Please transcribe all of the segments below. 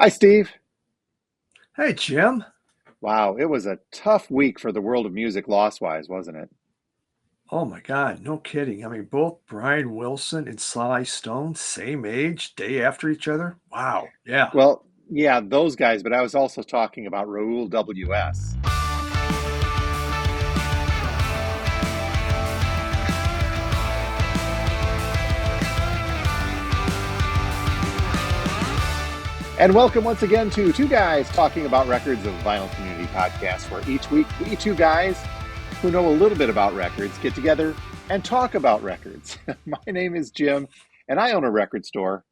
Hi, Steve. Hey, Jim. Wow, it was a tough week for the world of music loss-wise, wasn't it? Oh my God, no kidding. I mean, both Brian Wilson and Sly Stone, same age, day after each other. Wow. Yeah. Well, yeah, those guys, but I was also talking about Raul W.S. And welcome once again to Two Guys Talking About Records of Vinyl Community Podcast, where each week we two guys who know a little bit about records get together and talk about records. My name is Jim, and I own a record store.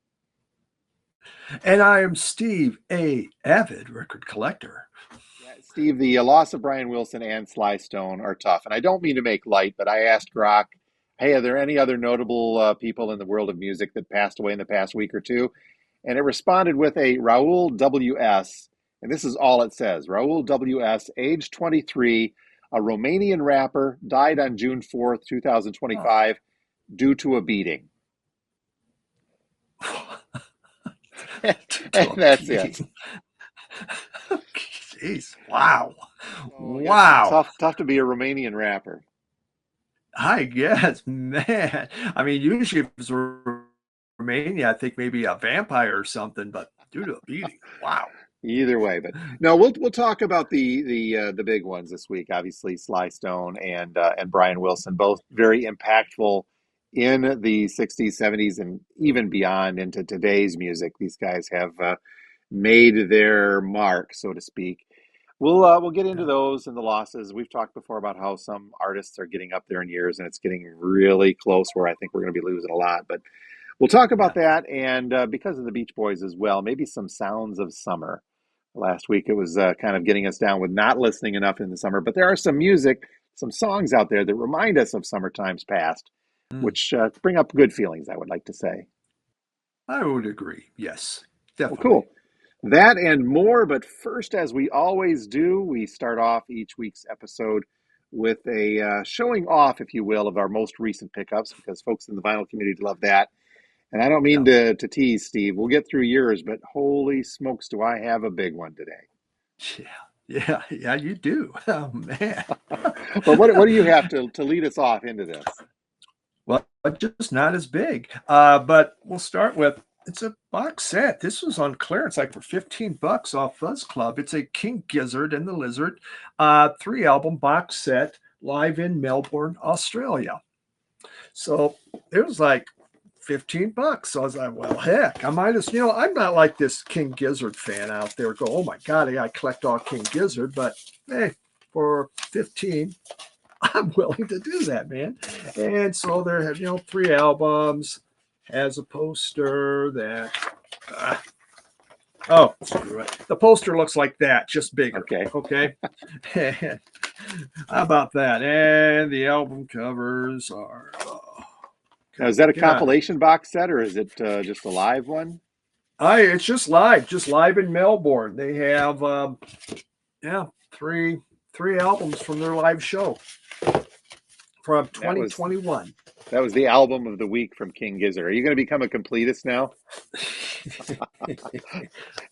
And I am Steve, a avid record collector. Yeah, Steve, the loss of Brian Wilson and Sly Stone are tough. And I don't mean to make light, but I asked Grok, hey, are there any other notable people in the world of music that passed away in the past week or two? And it responded with a Raul W.S. And this is all it says. Raul W.S., age 23, a Romanian rapper, died on June 4th, Oh. 2025, due to a beating. To And a that's it. beating. Jeez. Wow. So yes, Wow. tough to be a Romanian rapper. I guess, man. I mean, usually if it's Romania, I think maybe a vampire or something, but due to a beating. Wow. Either way, but no, we'll talk about the big ones this week. Obviously, Sly Stone and Brian Wilson, both very impactful in the '60s, '70s, and even beyond into today's music. These guys have made their mark, so to speak. We'll get into Yeah. those and the losses. We've talked before about how some artists are getting up there in years, and it's getting really close where I think we're going to be losing a lot. But we'll talk about Yeah. that, and because of the Beach Boys as well, maybe some sounds of summer. Last week it was kind of getting us down with not listening enough in the summer, but there are some music, some songs out there that remind us of summer times past, Mm, which bring up good feelings, I would like to say. I would agree. Yes, Well, definitely. cool. That and more, but first, as we always do, we start off each week's episode with a showing off, if you will, of our most recent pickups, because folks in the vinyl community love that. And I don't mean Yeah. to tease, Steve. We'll get through yours, but holy smokes, do I have a big one today. Yeah. Yeah. Yeah, you do. Oh, man. Well, what do you have to lead us off into this? Well, just not as big. But we'll start with it's a box set. This was on clearance like for 15 bucks off Fuzz Club. It's a King Gizzard and the Lizard, three album box set live in Melbourne, Australia. So it was like 15 bucks. So I was like, well, heck, I might as, I'm not like this King Gizzard fan out there go, oh my God, I collect all King Gizzard, but hey, for 15, I'm willing to do that, man. And so there have, three albums, has a poster that, uh, oh, screw it. The poster looks like that, just bigger. Okay. Okay. And how about that? And the album covers are, oh, Now, God, is that a get out of here. compilation box set or is it just a live one? It's just live in Melbourne. They have, yeah, three albums from their live show from That was 2021. that was the album of the week from King Gizzard. Are you going to become a completist now?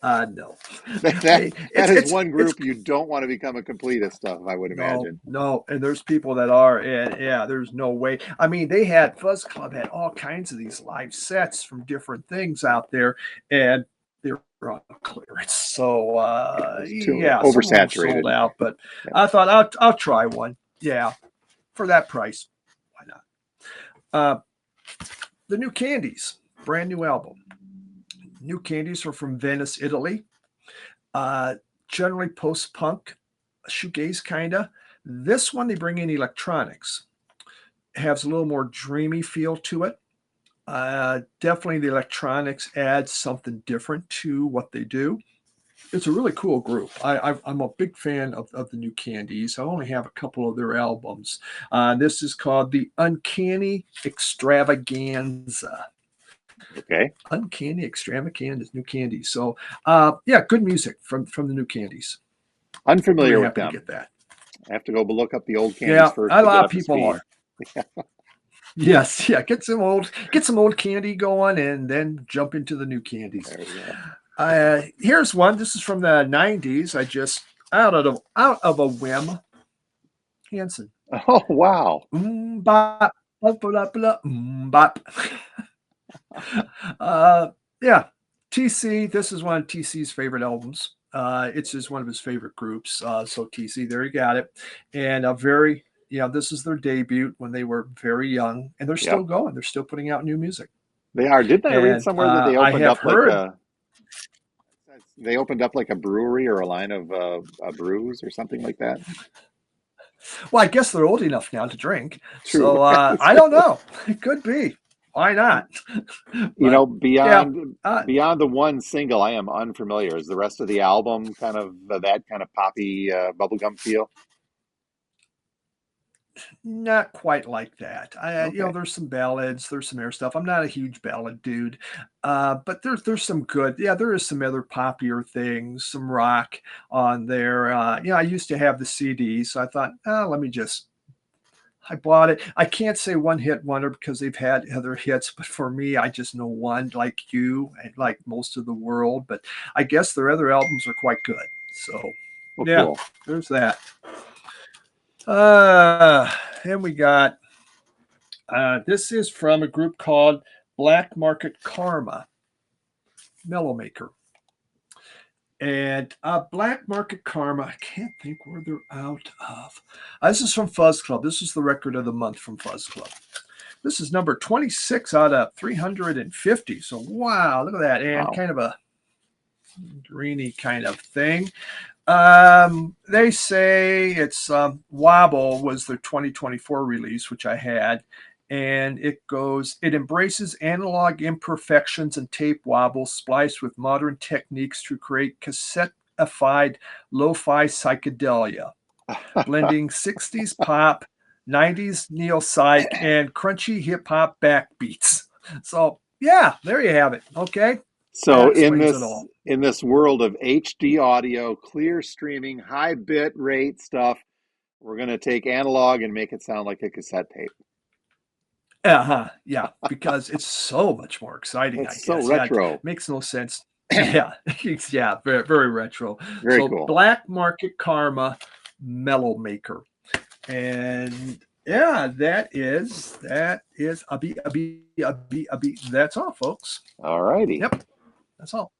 No. That Hey, that is one it's group you don't want to become a completist of, I would no, imagine. no, and there's people that are, and yeah, there's no way. I mean, they had Fuzz Club had all kinds of these live sets from different things out there, and they're on clearance. So It's too yeah, some of them sold oversaturated. out, but Yeah. I thought I'll try one. Yeah, for that price, why not? Uh, the New Candies, brand new album. New Candies are from Venice, Italy. Uh, Generally post punk, shoegaze kind of. This one, they bring in electronics. It has a little more dreamy feel to it. Definitely the electronics adds something different to what they do. It's a really cool group. I'm a big fan of the New Candies. I only have a couple of their albums. This is called the Uncanny Extravaganza. Okay. Uncanny Extravaganza, New Candies. So, yeah, good music from the New Candies. Really Unfamiliar with happy to them. get that. I have to go look up the old candies Yeah, first a to get lot of up to people speed. are. Yes, yeah. Get some old candy going, and then jump into the New Candies. There we go. Here's one. This is from the '90s. I just out of a whim. Hanson. Oh, wow. Bop, bop, bop, bop, bop. uh, yeah, TC. This is one of TC's favorite albums. It's just one of his favorite groups. So TC, there you got it. And a very, this is their debut when they were very young, and they're still Yep, going. They're still putting out new music. they are. Didn't I read And somewhere that they I opened have up like heard. a brewery or a line of brews or something like that? Well, I guess they're old enough now to drink. True. So That's I don't true. know. It could be. Why not? You But know, yeah, beyond the one single, I am unfamiliar. Is the rest of the album kind of that kind of poppy bubblegum feel? not quite like that. Okay. There's some ballads, there's some air stuff. I'm not a huge ballad dude, but there's some good. Yeah, there is some other poppier things, some rock on there. I used to have the CD, so I thought, let me just. I bought it. I can't say one hit wonder because they've had other hits, but for me, I just know one, like you, and like most of the world. But I guess their other albums are quite good. So, Well, yeah, cool. there's that. Uh, and we got this is from a group called Black Market Karma, Mellow Maker. And Black Market Karma, I can't think where they're out of. This is from Fuzz Club. This is the record of the month from Fuzz Club. This is number 26 out of 350. So, wow, look at that. And Wow. kind of a greeny kind of thing. They say it's Wobble was their 2024 release, which I had. And it embraces analog imperfections and tape wobble spliced with modern techniques to create cassette-ified lo-fi psychedelia, blending 60s pop, 90s neo psych, and crunchy hip hop backbeats. So, yeah, there you have it. Okay. That So explains it all. in this world of HD audio, clear streaming, high bit rate stuff, we're going to take analog and make it sound like a cassette tape. Uh-huh. Yeah, because it's so much more exciting, I That's so guess. Yeah, it retro. makes no sense. Yeah, yeah, very, very retro. Very So cool. Black Market Karma Mellow Maker. And yeah, that is a beat. That's all, folks. All righty. Yep, that's all.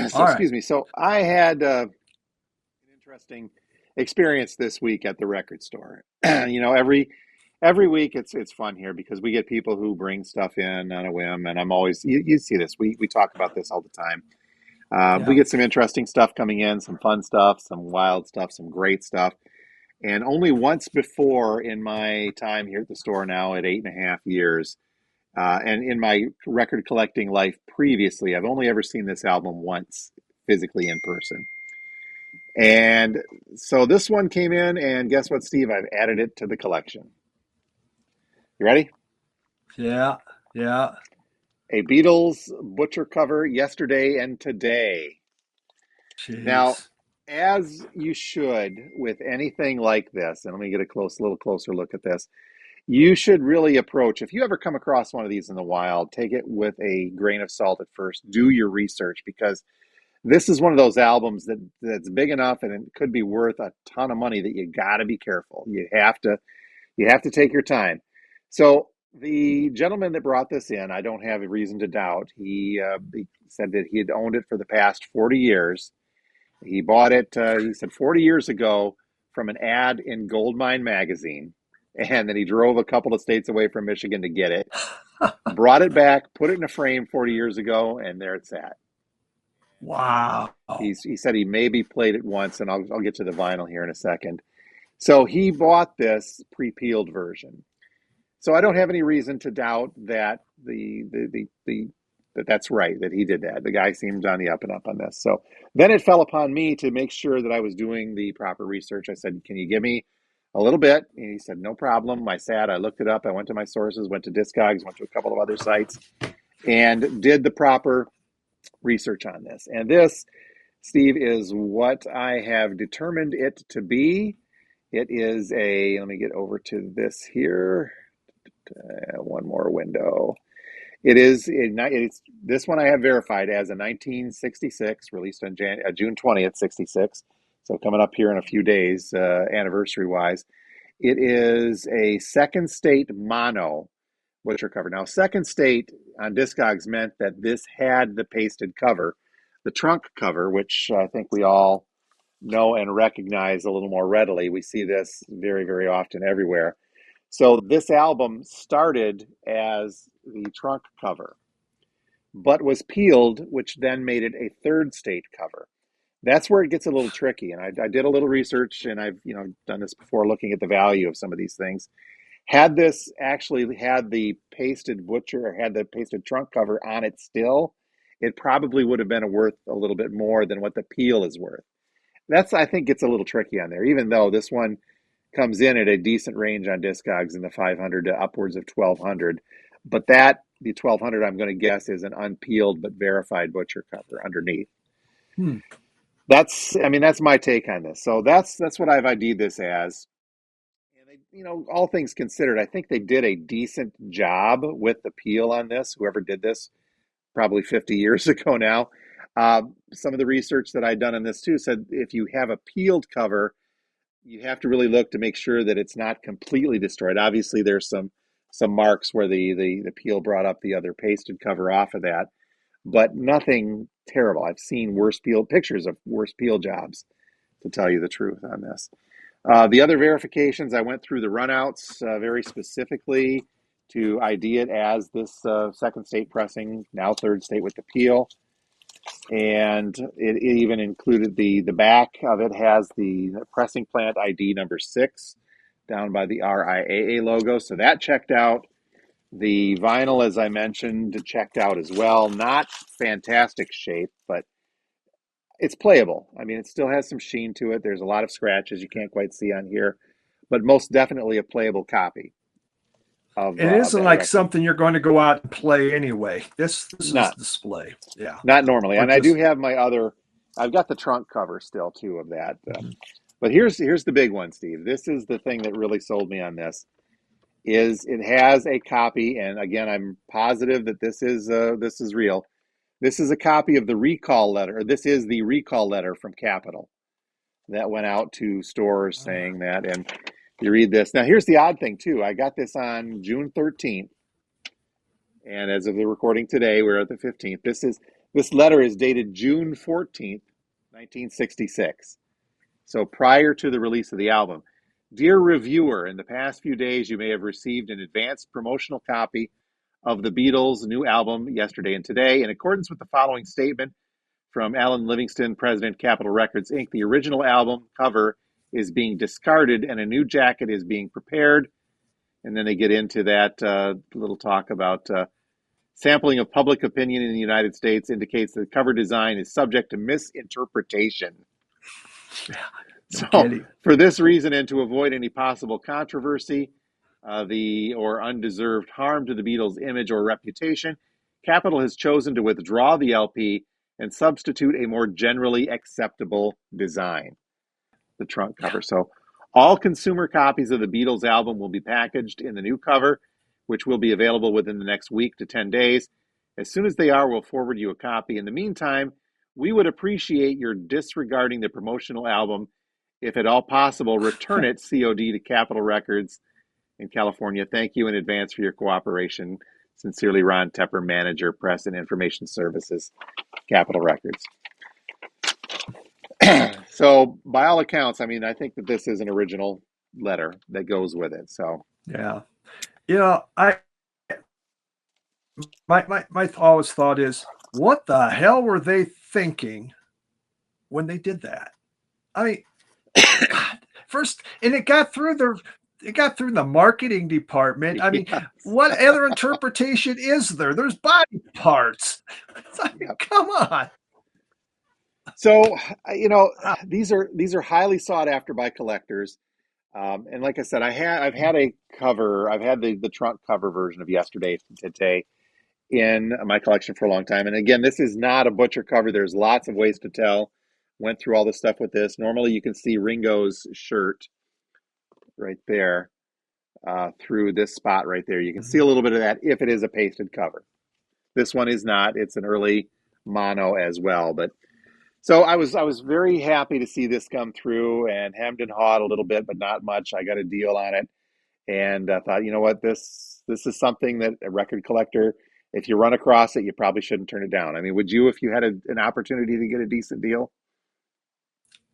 So All right. excuse me. So I had an interesting experience this week at the record store. Every week it's fun here because we get people who bring stuff in on a whim, and I'm always you see this. We talk about this all the time. We Yeah. get some interesting stuff coming in, some fun stuff, some wild stuff, some great stuff. And only once before in my time here at the store now at 8.5 years, and in my record collecting life previously, I've only ever seen this album once physically in person. And so this one came in, and guess what, Steve? I've added it to the collection. You ready? Yeah. Yeah. A Beatles Butcher cover, Yesterday and Today. Now, Jeez. as you should with anything like this, and let me get little closer look at this. You should really approach, if you ever come across one of these in the wild, take it with a grain of salt at first. Do your research because this is one of those albums that's big enough and it could be worth a ton of money that you got to be careful. You have to take your time. So the gentleman that brought this in, I don't have a reason to doubt. He said that he had owned it for the past 40 years. He bought it, he said, 40 years ago from an ad in Goldmine magazine. And then he drove a couple of states away from Michigan to get it, brought it back, put it in a frame 40 years ago, and there it's at. Wow. He said he maybe played it once, and I'll get to the vinyl here in a second. So he bought this pre-peeled version. So I don't have any reason to doubt that that's right, that he did that. The guy seemed on the up and up on this. So then it fell upon me to make sure that I was doing the proper research. I said, "Can you give me a little bit?" And he said, "No problem." I looked it up. I went to my sources, went to Discogs, went to a couple of other sites, and did the proper research on this. And this, Steve, is what I have determined it to be. It is let me get over to this here. One more window. It is. It's this one I have verified as a 1966, released on June 20th, 66. So coming up here in a few days, anniversary wise. It is a second state mono butcher cover. Now, second state on Discogs meant that this had the pasted cover, the trunk cover, which I think we all know and recognize a little more readily. We see this very, very often everywhere. So this album started as the trunk cover, but was peeled, which then made it a third state cover. That's where it gets a little tricky. And I did a little research, and I've done this before, looking at the value of some of these things. Had this actually had the pasted butcher or had the pasted trunk cover on it still, it probably would have been worth a little bit more than what the peel is worth. That's, I think, gets a little tricky on there, even though this one comes in at a decent range on Discogs in the 500 to upwards of 1200. But the 1200, I'm going to guess, is an unpeeled but verified butcher cover underneath. Hmm. That's my take on this. So that's what I've ID'd this as. And all things considered, I think they did a decent job with the peel on this. Whoever did this, probably 50 years ago now. Some of the research that I'd done on this too said if you have a peeled cover, you have to really look to make sure that it's not completely destroyed. Obviously, there's some marks where the peel brought up the other pasted cover off of that, but nothing terrible. I've seen worse peel pictures of worse peel jobs, to tell you the truth on this. The other verifications, I went through the runouts very specifically to ID it as this second state pressing, now third state with the peel. And it even included the back of it has the pressing plant ID number 6 down by the RIAA logo. So that checked out. The vinyl, as I mentioned, checked out as well. Not fantastic shape, but it's playable. It still has some sheen to it. There's a lot of scratches you can't quite see on here, but most definitely a playable copy It of isn't that like record. something you're going to go out and play anyway. This is Not display. Yeah. not normally, Or and I do just have my other. I've got the trunk cover still too of that. mhm. But here's the big one, Steve. This is the thing that really sold me on this. Is it has a copy, and again, I'm positive that this is real. This is a copy of the recall letter, or this is the recall letter from Capitol that went out to stores saying that. And you read this. Now, here's the odd thing, too. I got this on June 13th, and as of the recording today, we're at the 15th. This letter is dated June 14th, 1966. So prior to the release of the album. Dear reviewer, in the past few days, you may have received an advanced promotional copy of the Beatles' new album, Yesterday and Today. In accordance with the following statement from Alan Livingston, President, Capitol Records, Inc., the original album cover is being discarded and a new jacket is being prepared. And then they get into that little talk about sampling of public opinion in the United States indicates that the cover design is subject to misinterpretation. No So, kidding. for this reason, and to avoid any possible controversy, the or undeserved harm to the Beatles' image or reputation, Capitol has chosen to withdraw the LP and substitute a more generally acceptable design, the trunk cover. So, all consumer copies of the Beatles album will be packaged in the new cover, which will be available within the next week to 10 days. As soon as they are, we'll forward you a copy. In the meantime, we would appreciate your disregarding the promotional album. If at all possible, return it COD to Capitol Records in California. Thank you in advance for your cooperation. Sincerely, Ron Tepper, Manager, Press and Information Services, Capitol Records. So, by all accounts, I think that this is an original letter that goes with it. So, Yeah. I my always thought is, what the hell were they thinking when they did that? I mean, God, first, and it got through the marketing department. I mean, yes. what other interpretation is there? There's body parts. Yep. Come on. So, these are highly sought after by collectors. And like I said, I've had a cover. I've had the trunk cover version of Yesterday Today in my collection for a long time. And again, this is not a butcher cover. There's lots of ways to tell. Went through all the stuff with this. Normally, you can see Ringo's shirt right there through this spot right there. You can see a little bit of that if it is a pasted cover. This one is not. It's an early mono as well. But so I was very happy to see this come through and hemmed and hawed a little bit, but not much. I got a deal on it, and I thought, you know what, this is something that a record collector, if you run across it, you probably shouldn't turn it down. I mean, would you if you had an opportunity to get a decent deal?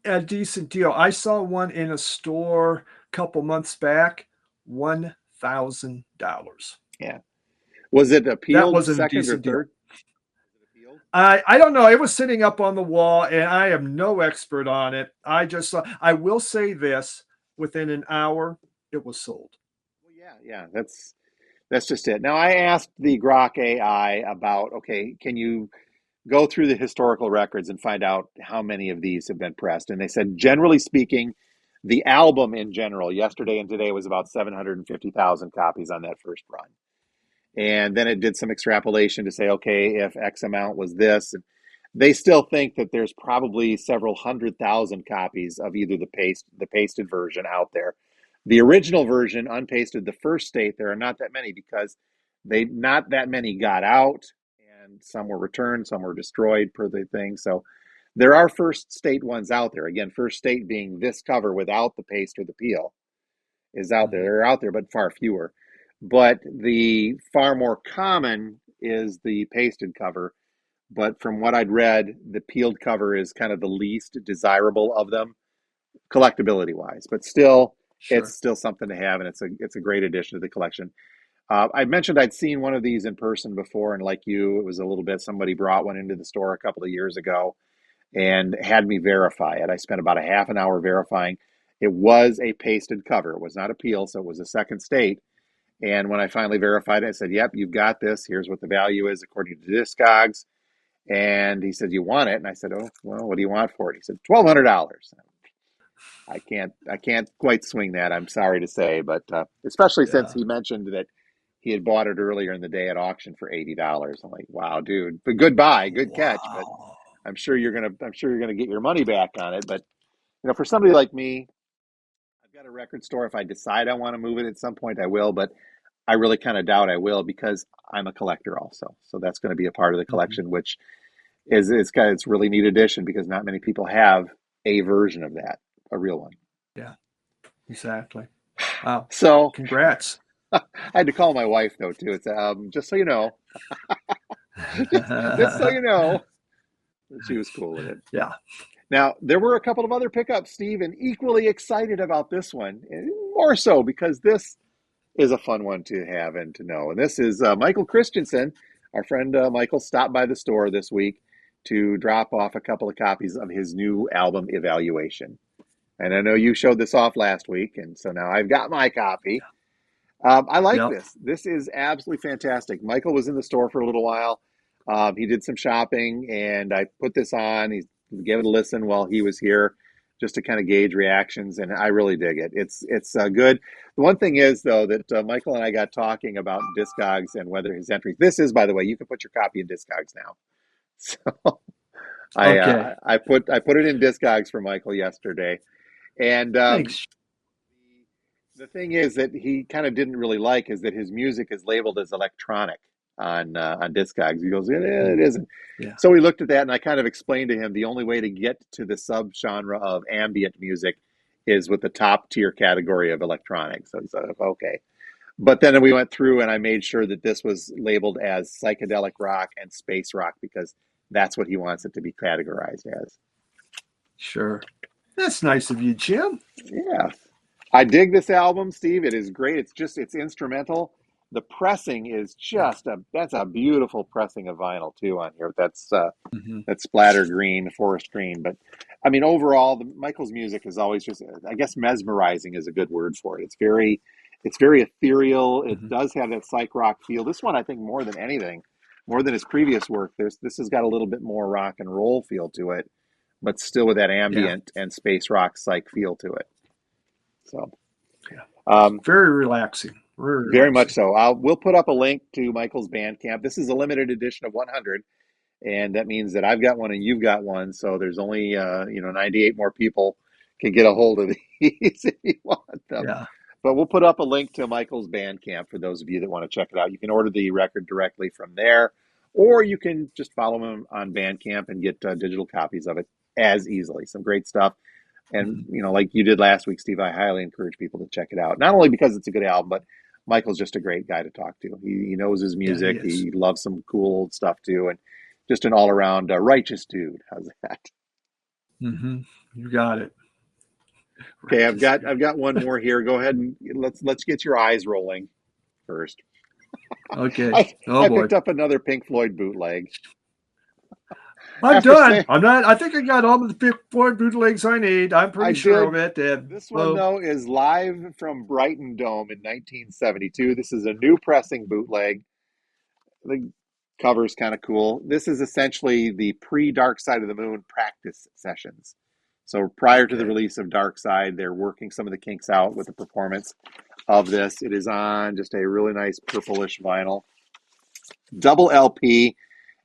A decent deal. I saw one in a store a couple months back, $1,000. Yeah. Was it That appealed wasn't a second or decent deal. third? Was it appealed? I don't know. It was sitting up on the wall, and I am no expert on it. I just saw. I will say this: within an hour, it was sold. Well, yeah, yeah. That's just it. Now I asked the Grok AI about, okay, can you go through the historical records and find out how many of these have been pressed? And they said, generally speaking, the album in general, yesterday and today, was about 750,000 copies on that first run. And then it did some extrapolation to say, okay, if X amount was this, and they still think that there's probably several 100,000 copies of either the pasted version out there. The original version, unpasted, the first state, there are not that many because they not that many got out, and some were returned, some were destroyed per the thing. So there are first state ones out there. Again, first state being this cover without the paste or the peel is out there. Mhm. They're out there, but far fewer. But the far more common is the pasted cover. But from what I'd read, the peeled cover is kind of the least desirable of them, collectability wise. But still, it's Sure. still something to have, and it's a great addition to the collection. I mentioned I'd seen one of these in person before, and like you, it was a little bit. Somebody brought one into the store a couple of years ago and had me verify it. I spent about a half an hour verifying. It was a pasted cover. It was not a peel, so it was a second state. And when I finally verified it, I said, "Yep, you've got this. Here's what the value is according to Discogs." And he said, "You want it?" And I said, "Oh, well, what do you want for it?" He said, $1,200. I can't quite swing that. I'm sorry to say, but especially since Yeah. he mentioned that he had bought it earlier in the day at auction for $80. I'm like, "Wow, dude! But good buy, good catch." But Wow. I'm sure you're gonna get your money back on it. But for somebody like me, I've got a record store. If I decide I want to move it at some point, I will. But I really kind of doubt I will because I'm a collector also. So that's going to be a part of the Mhm. collection, which it's really neat addition because not many people have a version of that, a real one. Yeah. Exactly. Wow. So Congrats. I had to call my wife though too. It's just so you know, just so you know, she was cool with it. Yeah. Now there were a couple of other pickups, Steve, and equally excited about this one, and more so because this is a fun one to have and to know. And this is Michael Christensen. Our friend Michael stopped by the store this week to drop off a couple of copies of his new album, Evaluation. And I know you showed this off last week, and so now I've got my copy. I like Yep. this. This is absolutely fantastic. Michael was in the store for a little while. He did some shopping, and I put this on. He gave it a listen while he was here, just to kind of gauge reactions, and I really dig it. It's good. The one thing is though that Michael and I got talking about Discogs and whether his entries. This is, by the way, you can put your copy in Discogs now. So Okay. I put it in Discogs for Michael yesterday, and Thanks. the thing is that he kind of didn't really like is that his music is labeled as electronic on Discogs. He goes, it Mm. isn't. Yeah. So we looked at that, and I kind of explained to him the only way to get to the subgenre of ambient music is with the top tier category of electronic. So he's like, okay. But then we went through, and I made sure that this was labeled as psychedelic rock and space rock because that's what he wants it to be categorized as. Sure. That's nice of you, Jim. Yeah. I dig this album, Steve. It is great. It's instrumental. The pressing is Yeah. just that's a beautiful pressing of vinyl too on here. Hmm. That's splatter green, forest green. But I mean, overall, Michael's music is always just, I guess, mesmerizing is a good word for it. It's very ethereal. It Hmm. does have that psych rock feel. This one, I think, more than anything, more than his previous work, this has got a little bit more rock and roll feel to it, but still with that Yeah. ambient and space rock psych feel to it. So. Yeah. Um, Very relaxing. Very very much relaxing. so. We'll put up a link to Michael's Bandcamp. This is a limited edition of 100, and that means that I've got one and you've got one. So there's only 98 more people can get a hold of these if you want them. Yeah. But we'll put up a link to Michael's Bandcamp for those of you that want to check it out. You can order the record directly from there, or you can just follow him on Bandcamp and get digital copies of it as easily. Some great stuff. And, Mhm. like you did last week, Steve, I highly encourage people to check it out. Not only because it's a good album, but Michael's just a great guy to talk to. He knows his Yeah, he music. is. He loves some cool old stuff too, and just an all around righteous dude. How's that? Hmm. You got it. Okay, Righteous I've dude. got one more here. Go ahead and let's get your eyes rolling first. Okay. I Oh I boy. picked up another Pink Floyd bootleg I'm after done. saying I'm not. I think I got all the big four bootlegs I need. I'm I pretty sure of did. it. And This one well, though is live from Brighton Dome in 1972. This is a new pressing bootleg. The cover's kind of cool. This is essentially the pre-Dark Side of the Moon practice sessions. So prior to the okay. release of Dark Side, they're working some of the kinks out with the performance of this. It is on just a really nice purplish vinyl, double LP,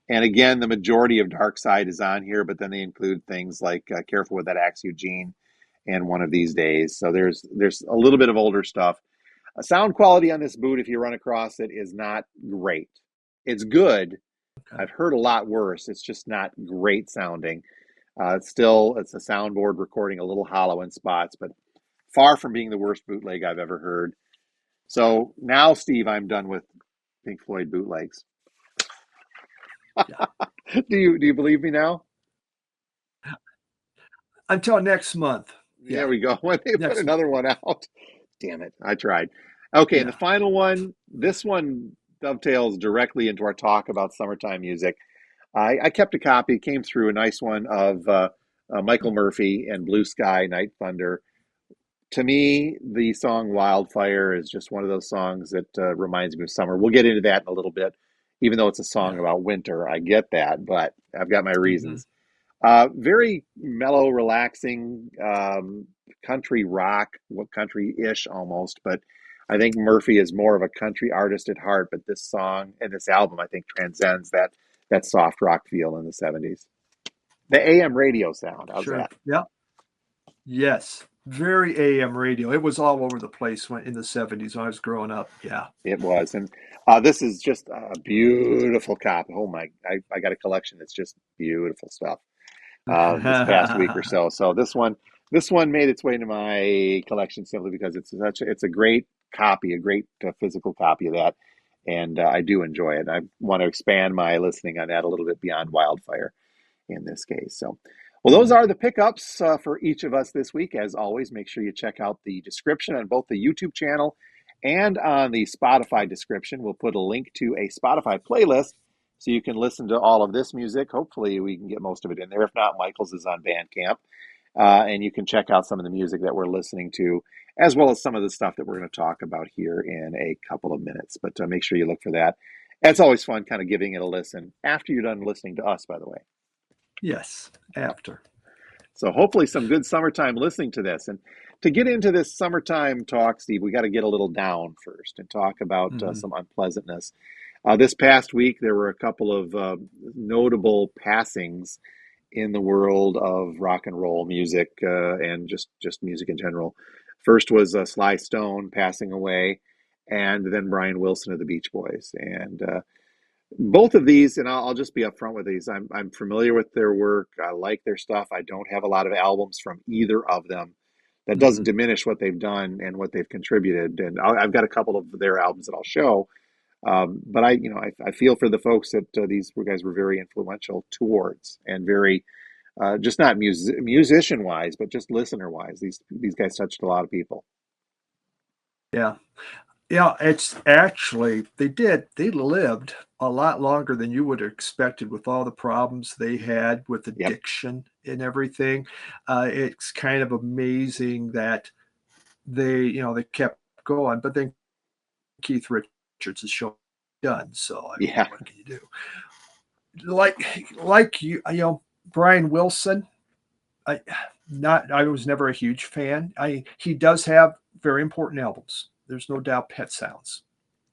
and again, the majority of Dark Side is on here, but then they include things like Careful with That Axe, Eugene, and One of These Days. So there's a little bit of older stuff. Sound quality on this boot, if you run across it, is not great. It's good. Okay. I've heard a lot worse. It's just not great sounding. It's a soundboard recording a little hollow in spots, but far from being the worst bootleg I've ever heard. So now, Steve, I'm done with Pink Floyd bootlegs. Yeah. Do you believe me now? Until next month. There Yeah. we go. When they put Next month. another one out. Damn it. I tried. Okay, and the Yeah. final one, this one dovetails directly into our talk about summertime music. I kept a copy, it came through a nice one of Michael Murphy and Blue Sky, Night Thunder. To me, the song Wildfire is just one of those songs that reminds me of summer. We'll get into that in a little bit, even though it's a song Yeah. about winter. I get that, but I've got my Hmm. reasons. Very mellow, relaxing country rock, what country-ish almost, but I think Murphy is more of a country artist at heart. But this song and this album, I think, transcends that soft rock feel in the '70s. The AM radio sound, how's Sure. that? Yeah. Yes. Very AM radio. It was all over the place when in the 70s when I was growing up. Yeah. It was, and this is just a beautiful copy. Oh my, I got a collection that's just beautiful stuff. This past week or so. So this one made its way into my collection simply because it's a great copy, a great physical copy of that, and I do enjoy it. I want to expand my listening on that a little bit beyond Wildfire in this case. So, well, those Mhm. are the pickups for each of us this week. As always, make sure you check out the description on both the YouTube channel and on the Spotify description. We'll put a link to a Spotify playlist so you can listen to all of this music. Hopefully, we can get most of it in there. If not, Michael's is on Bandcamp. And you can check out some of the music that we're listening to, as well as some of the stuff that we're going to talk about here in a couple of minutes. But make sure you look for that. It's always fun kind of giving it a listen after you're done listening to us, by the way. Yes. After. So hopefully some good summertime listening to this. And to get into this summertime talk, Steve, we got to get a little down first and talk about Hmm. some unpleasantness. This past week, there were a couple of notable passings in the world of rock and roll music and just music in general. First was Sly Stone passing away, and then Brian Wilson of the Beach Boys. And both of these, and I'll just be upfront with these. I'm familiar with their work. I like their stuff. I don't have a lot of albums from either of them. That doesn't Hmm. diminish what they've done and what they've contributed. And I've got a couple of their albums that I'll show. But I feel for the folks that these guys were very influential towards, and very just not musician wise, but just listener wise. These guys touched a lot of people. Yeah. Yeah, it's actually they lived a lot longer than you would have expected with all the problems they had with Yep. addiction and everything. It's kind of amazing that they kept going, but then Keith Richards has shown done. So I mean, Yeah. what can you do? Like Brian Wilson. I I was never a huge fan. He does have very important albums. There's no doubt. Pet Sounds,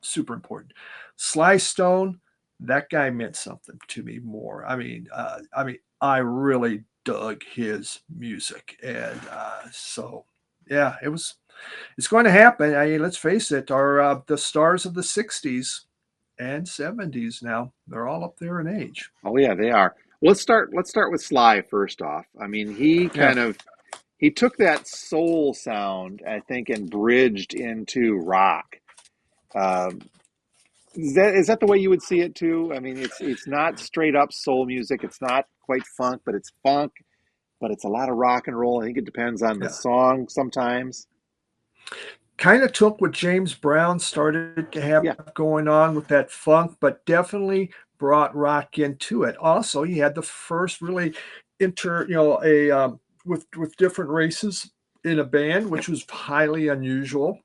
super important. Sly Stone, that guy meant something to me more. I really dug his music, and so yeah, it's going to happen. Let's face it, our the stars of the '60s and 70s now. They're all up there in age. Oh yeah, they are. Let's start with Sly first off. I mean, Yeah, he took that soul sound, I think, and bridged into rock. Um, is that the way you would see it too? I mean, it's not straight up soul music. It's not quite funk, but it's funk, but it's a lot of rock and roll. I think it depends on the yeah. song sometimes. Kind of took what James Brown started to have Yeah, going on with that funk, but definitely brought rock into it. Also, he had the first really a with different races in a band, which was highly unusual.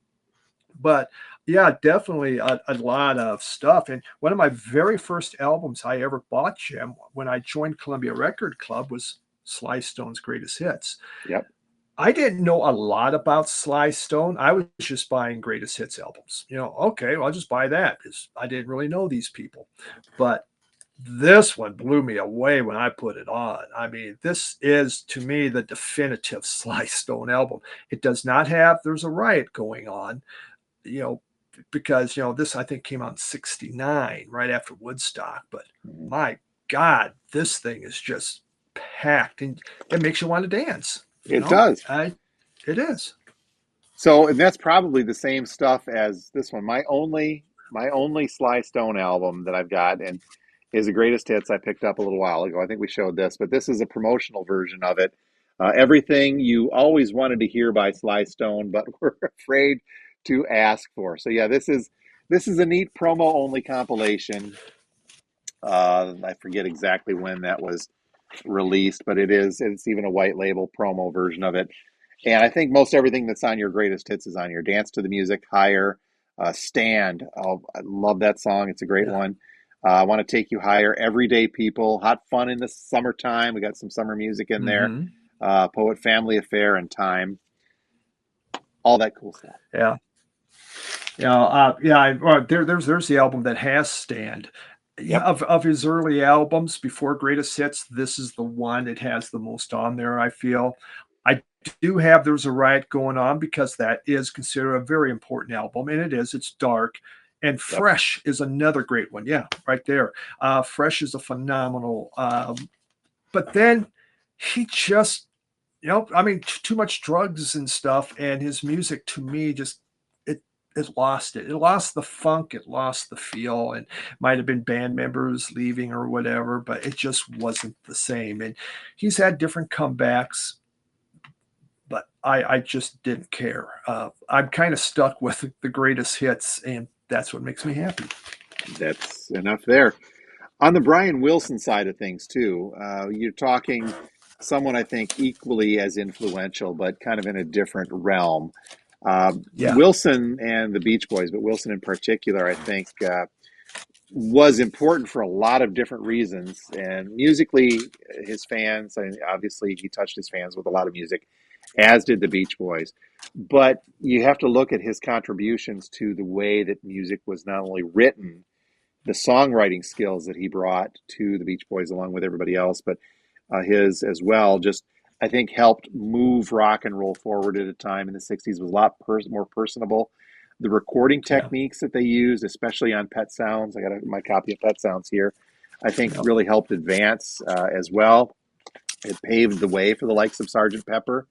But yeah, definitely a lot of stuff. And one of my very first albums I ever bought, Jim, when I joined Columbia Record Club, was Sly Stone's Greatest Hits. yep. I didn't know a lot about Sly Stone. I was just buying greatest hits albums. Okay, well, I'll just buy that because I didn't really know these people. But this one blew me away when I put it on. I mean, this is to me the definitive Sly Stone album. It does not have There's a Riot going on, you know, because, this I think came out in 69, right after Woodstock. But Mhm. my God, this thing is just packed and it makes you want to dance. It does. It is. So, and that's probably the same stuff as this one. My only Sly Stone album that I've got and is the greatest hits I picked up a little while ago. I think we showed this, but this is a promotional version of it. Everything you always wanted to hear by Sly Stone, but were afraid to ask for. So yeah, this is a neat promo only compilation. I forget exactly when that was released, but it's even a white label promo version of it. And I think most everything that's on your greatest hits is on your Dance to the Music, Higher, Stand. Oh, I love that song. It's a great Yeah. one. I want to take you higher. Everyday People, Hot Fun in the Summertime. We got some summer music in there. Hmm. Poet, Family Affair, and Time. All that cool stuff. Yeah. There's the album that has Stand. Yeah, Yep. of his early albums before Greatest Hits, this is the one it has the most on there, I feel. I do have There's a Riot Going On because that is considered a very important album, and it is. It's dark. And Yep. Fresh is another great one. Yeah, right there. Fresh is a phenomenal. But then he just, I mean, too much drugs and stuff, and his music to me just it it lost it. It lost the funk. It lost the feel, and might have been band members leaving or whatever, but it just wasn't the same. And he's had different comebacks, but I just didn't care. I'm kind of stuck with the greatest hits, and that's what makes me happy. That's enough there. On the Brian Wilson side of things, too, you're talking someone I think equally as influential, but kind of in a different realm. Yeah, Wilson and the Beach Boys, but Wilson in particular, I think, was important for a lot of different reasons. And musically, his fans, and obviously, he touched his fans with a lot of music, as did the Beach Boys. But you have to look at his contributions to the way that music was not only written, the songwriting skills that he brought to the Beach Boys along with everybody else, but his as well, just I think helped move rock and roll forward at a time in the 60s was a lot more personable. The recording yeah, techniques that they used, especially on Pet Sounds, I got my copy of Pet Sounds here, I think yeah. really helped advance as well. It paved the way for the likes of Sergeant Pepper.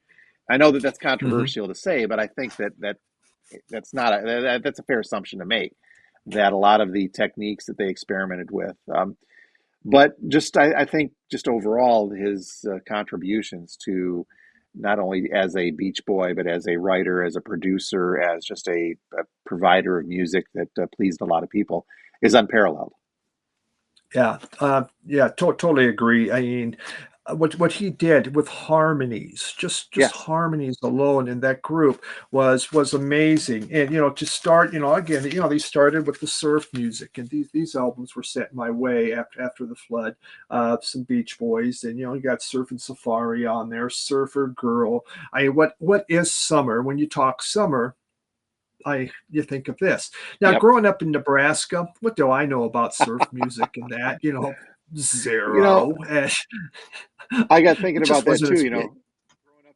I know that that's Hmm. controversial to say, but I think that's not that's a fair assumption to make that a lot of the techniques that they experimented with. But just I think just overall his contributions to not only as a Beach Boy but as a writer, as a producer, as just a provider of music that pleased a lot of people is unparalleled. Totally agree. I mean, what he did with harmonies, just Yes. harmonies alone in that group was amazing. And to start, again, they started with the surf music, and these albums were set my way after the flood. Some Beach Boys, and you got Surf and Safari on there, Surfer Girl. I mean, what is summer? When you talk summer, you think of this. Now, Yep. growing up in Nebraska, what do I know about surf music and that? You know, Zero. And I got thinking it about just that wasn't too. as You big. know,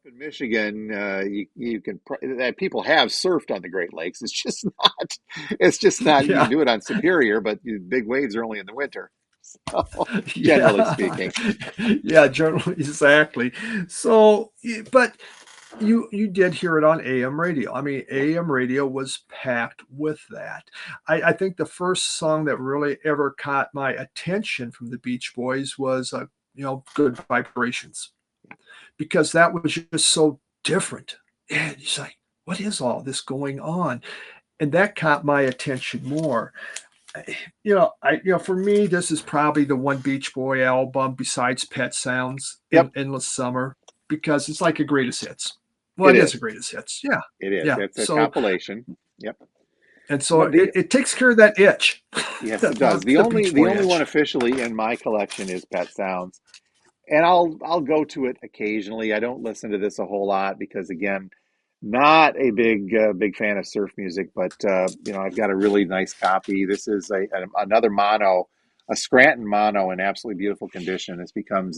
up in Michigan, you can that people have surfed on the Great Lakes. It's just not. You can Yeah, do it on Superior, but the big waves are only in the winter. So, generally yeah, speaking, yeah. Generally, exactly. So, but you did hear it on AM radio. I mean, AM radio was packed with that. I think the first song that really ever caught my attention from the Beach Boys was, "Good Vibrations," because that was just so different. And it's like, what is all this going on? And that caught my attention more. For me, this is probably the one Beach Boy album besides Pet Sounds yep, and Endless Summer because it's like a greatest hits. Well, it it is is. a greatest hits. Yeah, It is. yeah. It's a So compilation. Yep. and so But it, the it takes care of that itch, Yes, it the, does. The the only Beach the Boy only one itch. officially in my collection is Pet Sounds, and I'll go to it occasionally. I don't listen to this a whole lot because again, not a big fan of surf music, but I've got a really nice copy. This is another mono, a Scranton mono in absolutely beautiful condition. This becomes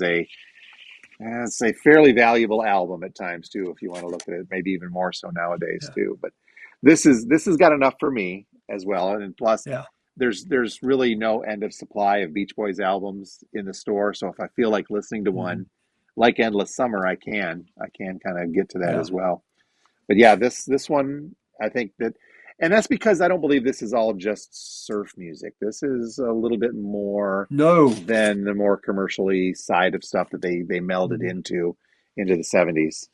it's a fairly valuable album at times too, if you want to look at it, maybe even more so nowadays Yeah, too. But this has got enough for me as well, and plus yeah. there's really no end of supply of Beach Boys albums in the store. So if I feel like listening to Mhm. one, like Endless Summer, I can kind of get to that Yeah. as well. But yeah, this one I think that, and that's because I don't believe this is all just surf music. This is a little bit more No. than the more commercially side of stuff that they melded Mhm. into the 70s.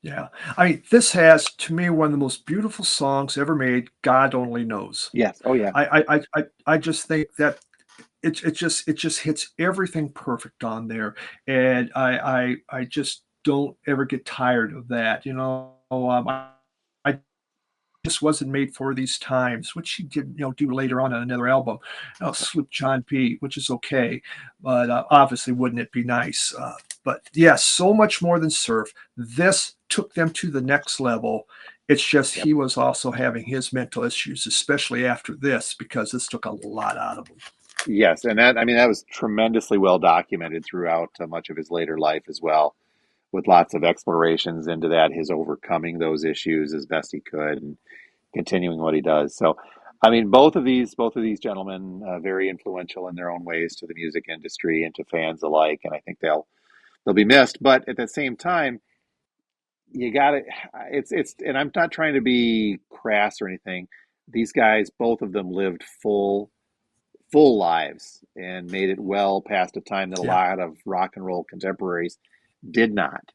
Yeah. I mean, this has to me one of the most beautiful songs ever made. God only knows. Yes. Oh yeah. I just think that it just hits everything perfect on there, and I just don't ever get tired of that. I just wasn't made for these times, which she did, do later on another album, Sloop John P, which is okay, but obviously, wouldn't it be nice? But yes, so much more than surf. This took them to the next level. It's just Yep. he was also having his mental issues, especially after this, because this took a lot out of him. Yes, and that I mean that was tremendously well documented throughout much of his later life as well, with lots of explorations into that, his overcoming those issues as best he could, and continuing what he does. So, I mean, both of these gentlemen very influential in their own ways to the music industry and to fans alike, and I think they'll be missed. But at the same time, you got to and I'm not trying to be crass or anything. These guys, both of them lived full lives and made it well past a time that a Yeah. lot of rock and roll contemporaries did not.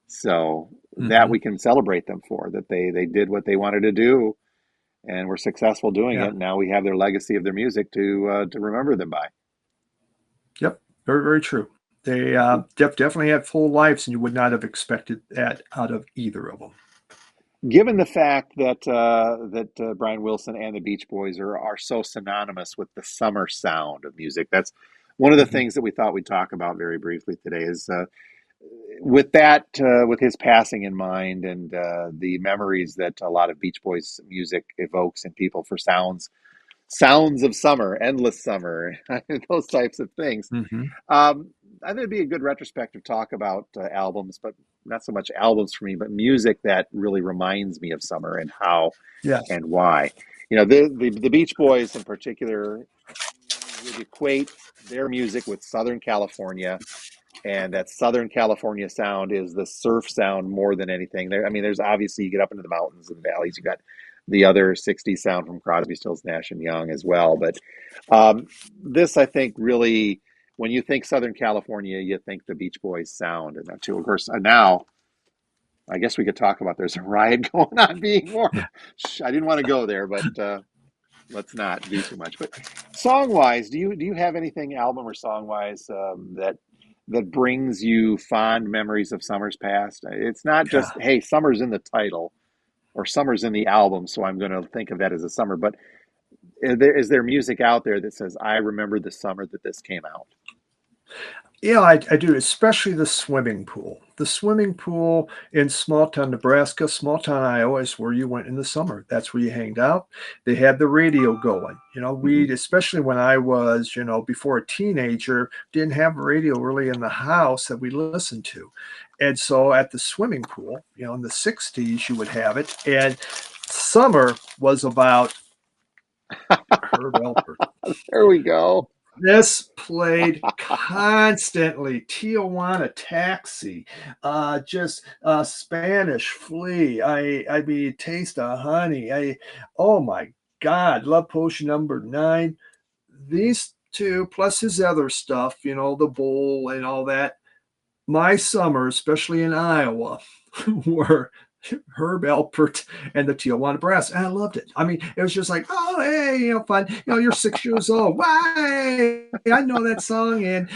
So that Hmm. we can celebrate them for that they did what they wanted to do and were successful doing it. Yeah. And now we have their legacy of their music to remember them by. Yep. Very, very true. They definitely had full lives, and you would not have expected that out of either of them. Given the fact that Brian Wilson and the Beach Boys are so synonymous with the summer sound of music, that's one of the Hmm. things that we thought we'd talk about very briefly today. Is with that with his passing in mind and the memories that a lot of Beach Boys music evokes in people for sounds of summer, endless summer, those types of things. Hmm. Um, I think it'd be a good retrospective talk about albums, but not so much albums for me, but music that really reminds me of summer and how Yes. and why. The Beach Boys in particular would equate their music with Southern California, and that Southern California sound is the surf sound more than anything. There, I mean, there's obviously you get up into the mountains and valleys, you got the other '60s sound from Crosby, Stills, Nash and Young as well. But this, I think, really, when you think Southern California, you think the Beach Boys sound, and that too. Of course, now I guess we could talk about there's a riot going on being more. I didn't want to go there, but let's not do too much. But song wise, do you have anything album or song wise that brings you fond memories of summers past? It's not Yeah. just hey, summer's in the title or summer's in the album, so I'm going to think of that as a summer. But is there music out there that says I remember the summer that this came out? Yeah, I do, especially the swimming pool. the swimming pool in small town Nebraska, small town Iowa is where you went in the summer. That's where you hanged out. They had the radio going. Hmm. We, especially when I was, before a teenager, didn't have a radio really in the house that we listened to. And so at the swimming pool, in the 60s, you would have it. And summer was about Herb Alpert. There we go. This played constantly. Tijuana Taxi, just Spanish Flea. I mean, Taste of Honey. Oh my God, Love Potion number 9. These two plus his other stuff, the bowl and all that. My summer, especially in Iowa, were Herb Alpert and the Tijuana Brass. And I loved it. I mean, it was just like, oh, hey, fun. You're 6 years old. Why? I know that song. And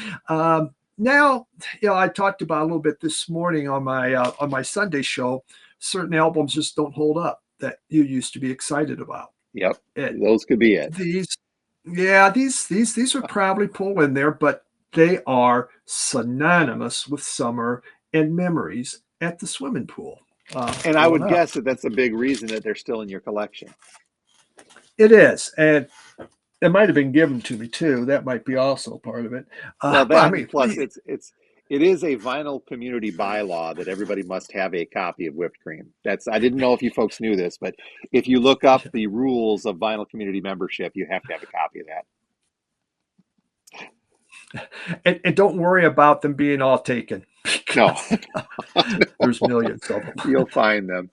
now, I talked about a little bit this morning on my Sunday show. Certain albums just don't hold up that you used to be excited about. Yep, And those could be it. these, yeah, these would probably pull in there, but they are synonymous with summer and memories at the swimming pool And I growing would up. guess that that's a big reason that they're still in your collection. It is, and it might have been given to me too. That might be also part of it. Well, But I that and mean, plus it is a vinyl community bylaw that everybody must have a copy of whipped cream. That's I didn't know if you folks knew this, but if you look up the rules of vinyl community membership, you have to have a copy of that. and don't worry about them being all taken No, because there's millions of you'll them. find them.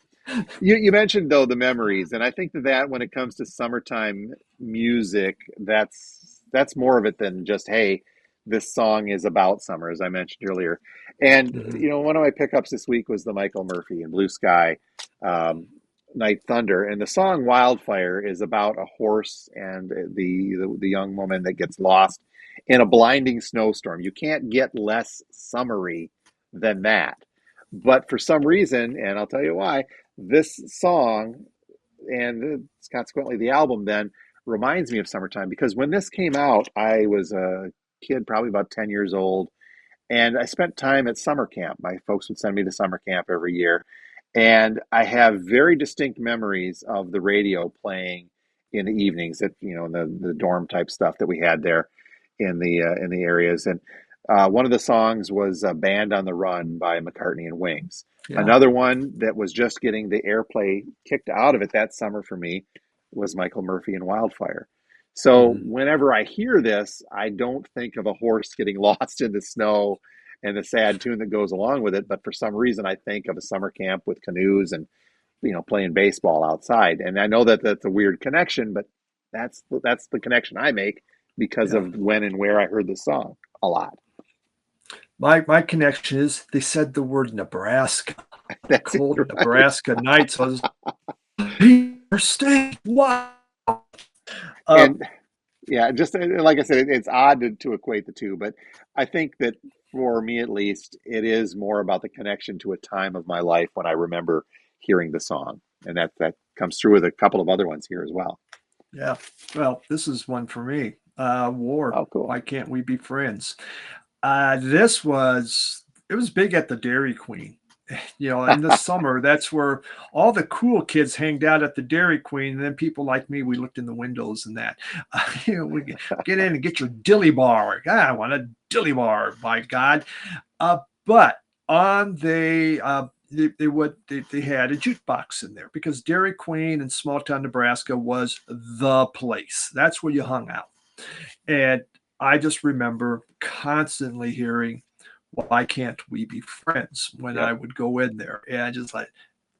You mentioned though the memories, and I think that when it comes to summertime music, that's more of it than just hey, this song is about summer, as I mentioned earlier. And Mhm. one of my pickups this week was the Michael Murphy and Blue Sky, um, Night Thunder, and the song Wildfire is about a horse and the young woman that gets lost in a blinding snowstorm. You can't get less summery than that. But for some reason, and I'll tell you why, this song and consequently the album then reminds me of summertime because when this came out, I was a kid, probably about 10 years old, and I spent time at summer camp. My folks would send me to summer camp every year. And I have very distinct memories of the radio playing in the evenings at, the dorm type stuff that we had there in the areas. And one of the songs was Band on the Run by McCartney and Wings. Yeah. Another one that was just getting the airplay kicked out of it that summer for me was Michael Murphy and Wildfire. So Mhm. whenever I hear this, I don't think of a horse getting lost in the snow and the sad tune that goes along with it. But for some reason, I think of a summer camp with canoes and playing baseball outside. And I know that that's a weird connection, but that's the connection I make because Yeah. of when and where I heard the song a lot. My connection is they said the word Nebraska, That's it, cold right? Nebraska nights. I was state. Wow. Uh, And yeah, just like I said, it's odd to equate the two, but I think that for me at least, it is more about the connection to a time of my life when I remember hearing the song, and that comes through with a couple of other ones here as well. yeah. Well, this is one for me. War. Oh, cool. Why can't we be friends? This was it was big at the Dairy Queen. In the summer, that's where all the cool kids hanged out at the Dairy Queen. And then people like me, we looked in the windows and that. We get in and get your dilly bar. God, I want a dilly bar, by God. But on they had a jukebox in there because Dairy Queen in small town Nebraska was the place. That's where you hung out. And I just remember constantly hearing, why can't we be friends when I Yep. would go in there? And I just like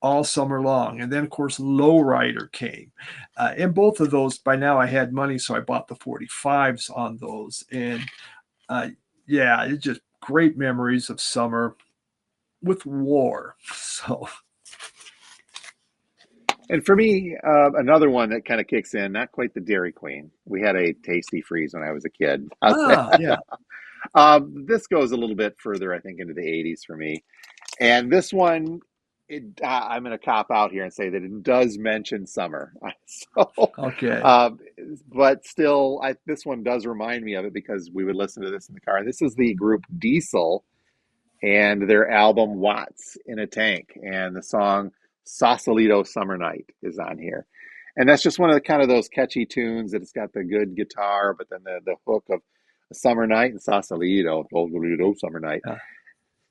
all summer long. And then, of course, Lowrider came. And both of those, by now I had money, so I bought the 45s on those. And uh, yeah, it's just great memories of summer with war. So, And for me, another one that kind of kicks in, not quite the Dairy Queen. We had a Tasty Freeze when I was a kid. How's yeah. that? This goes a little bit further, I think, into the 80s for me. And this one, I'm going to cop out here and say that it does mention summer. So, Okay. um, but still, this one does remind me of it because we would listen to this in the car. This is the group Diesel and their album Watts in a Tank. And the song Sausalito Summer Night is on here. And that's just one of the kind of those catchy tunes that it's got the good guitar, but then the hook of a summer night and Sausalito, Sausalito Summer Night. Yeah.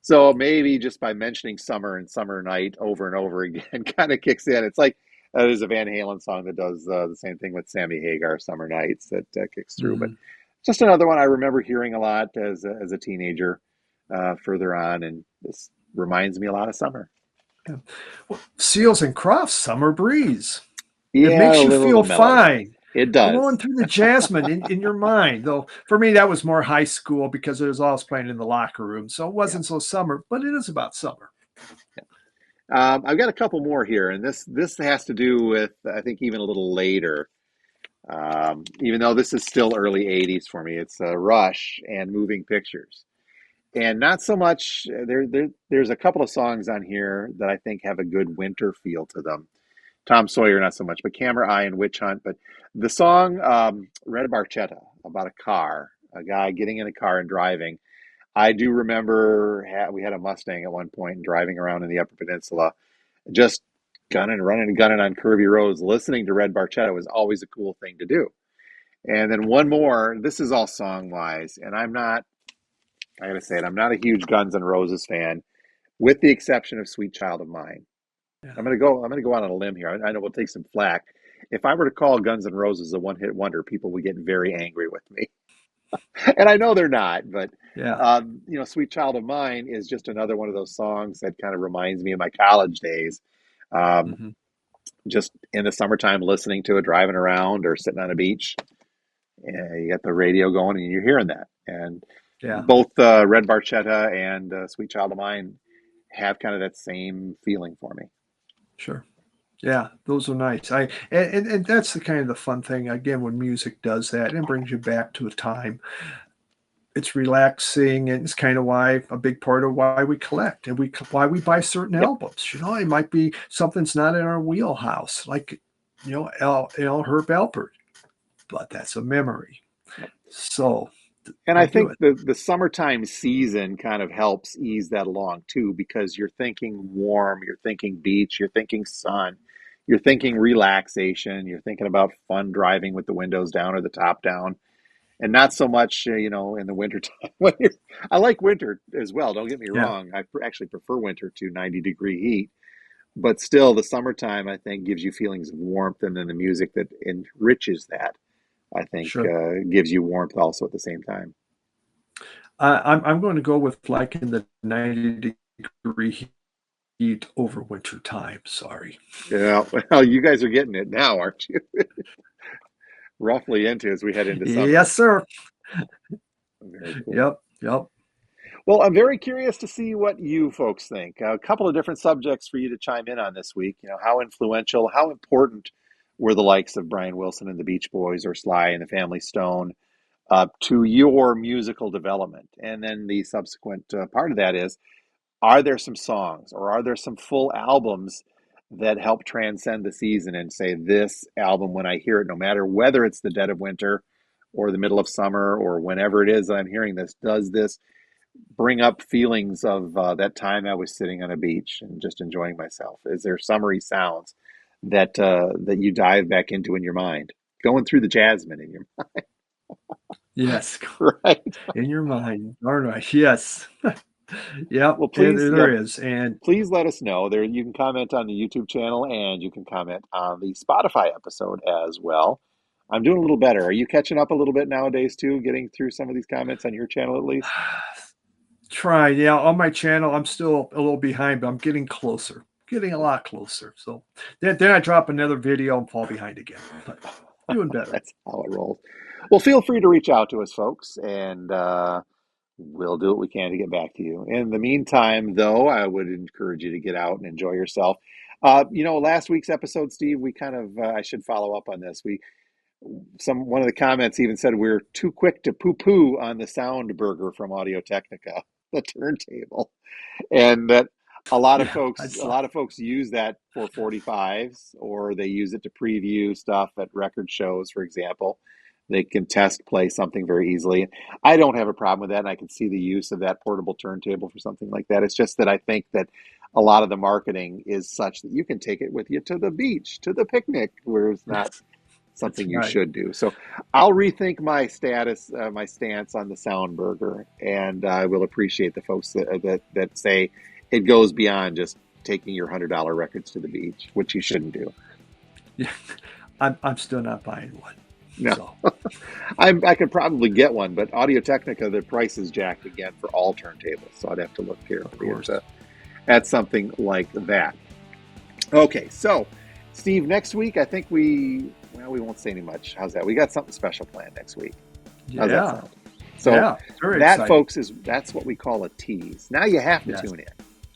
So maybe just by mentioning summer and summer night over and over again kind of kicks in. It's like there's a Van Halen song that does the same thing with Sammy Hagar, Summer Nights, that kicks through. But Mhm. just another one I remember hearing a lot as a teenager further on. And this reminds me a lot of summer. Yeah. Well, Seals and Crofts, Summer Breeze. It Yeah, makes a you little feel melodramatic. fine. It Blowing does. through the jasmine in your mind. Though for me, that was more high school because it was always playing in the locker room. So it Yeah. wasn't so summer, but it is about summer. I've got a couple more here, and this has to do with I think even a little later. Even though this is still early '80s for me, it's Rush and Moving Pictures, and not so much. There's a couple of songs on here that I think have a good winter feel to them. Tom Sawyer, not so much, but Camera Eye and Witch Hunt. But the song Red Barchetta about a car, a guy getting in a car and driving. I do remember we had a Mustang at one point and driving around in the Upper Peninsula, just gunning, running and gunning on curvy roads. Listening to Red Barchetta was always a cool thing to do. And then one more. This is all song wise, and I'm not. I gotta say it. I'm not a huge Guns N' Roses fan, with the exception of "Sweet Child of Mine." Yeah. I'm gonna go out on a limb here. I know we'll take some flack. If I were to call Guns N' Roses a one-hit wonder, people would get very angry with me. And I know they're not, but Yeah. "Sweet Child of Mine" is just another one of those songs that kind of reminds me of my college days. Um, Hmm. just in the summertime, listening to it, driving around or sitting on a beach. And you got the radio going, and you're hearing that. And Yeah. both Red Barchetta and "Sweet Child of Mine" have kind of that same feeling for me. Sure. Yeah, those are nice. And that's the kind of the fun thing again when music does that and brings you back to a time. It's relaxing, and it's kind of why a big part of why we collect and why we buy certain Yep. albums. It might be something's not in our wheelhouse, like Herb Alpert, but that's a memory. Yep. So And I we do think it. the summertime season kind of helps ease that along too, because you're thinking warm, you're thinking beach, you're thinking sun, you're thinking relaxation, you're thinking about fun driving with the windows down or the top down, and not so much, in the wintertime. I like winter as well. Don't get me Yeah, wrong. I actually prefer winter to 90-degree heat, but still, the summertime I think gives you feelings of warmth, and then the music that enriches that I think sure. gives you warmth also at the same time. I'm going to go with like in the 90-degree heat over winter time. Sorry. Yeah, well, you guys are getting it now, aren't you? Roughly into as we head into summer. Yes, sir. Very cool. Yep. Yep. Well, I'm very curious to see what you folks think. A couple of different subjects for you to chime in on this week. How influential, how important were the likes of Brian Wilson and the Beach Boys or Sly and the Family Stone to your musical development? And then the subsequent part of that is, are there some songs or are there some full albums that help transcend the season and say, this album, when I hear it, no matter whether it's the dead of winter or the middle of summer or whenever it is that I'm hearing this, does this bring up feelings of that time I was sitting on a beach and just enjoying myself? Is there summery sounds that you dive back into in your mind, going through the jasmine in your Yes. right? In your mind. All right. Yes. Yep. Well, please, yeah, There is. And please let us know. There, you can comment on the YouTube channel and you can comment on the Spotify episode as well. I'm doing a little better. Are you catching up a little bit nowadays too, getting through some of these comments on your channel at least? try. Yeah. On my channel, I'm still a little behind, but I'm getting closer. Getting a lot closer. So then I drop another video and fall behind again. But doing better. That's how it rolls. Well, feel free to reach out to us, folks, and we'll do what we can to get back to you. In the meantime, though, I would encourage you to get out and enjoy yourself. Last week's episode, Steve, we kind of I should follow up on this. One of the comments even said we're too quick to poo-poo on the sound burger from Audio Technica, the turntable, and that Yeah. I a saw. lot of folks use that for 45s, or they use it to preview stuff at record shows, for example. They can test play something very easily. I don't have a problem with that, and I can see the use of that portable turntable for something like that. It's just that I think that a lot of the marketing is such that you can take it with you to the beach, to the picnic, where it's not Yes, that's something you right. should do. So I'll rethink my stance on the sound burger, and I will appreciate the folks that say it goes beyond just taking your $100 records to the beach, which you shouldn't do. Yeah, I'm still not buying one. No, So I could probably get one, but Audio Technica, the price is jacked again for all turntables, so I'd have to look of carefully course. at something like that. Okay, so Steve, next week I think we won't say any much. How's that? We got something special planned next week. How's that Yeah. sound? So Yeah. Very that, exciting. folks, that's what we call a tease. Now you have to Yes. tune in.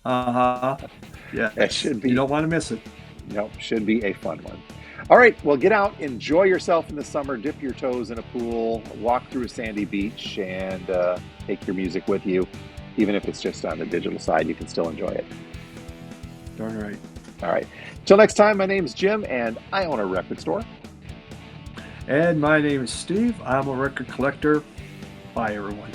Uh-huh. That Yes. should You be don't want to miss it. no, should be a fun one. All right, well, get out, enjoy yourself in the summer, dip your toes in a pool, walk through a sandy beach, and take your music with you. Even if it's just on the digital side, you can still enjoy it. Darn right. All right. Till next time, my name's Jim, and I own a record store. And my name is Steve. I'm a record collector. Bye, everyone.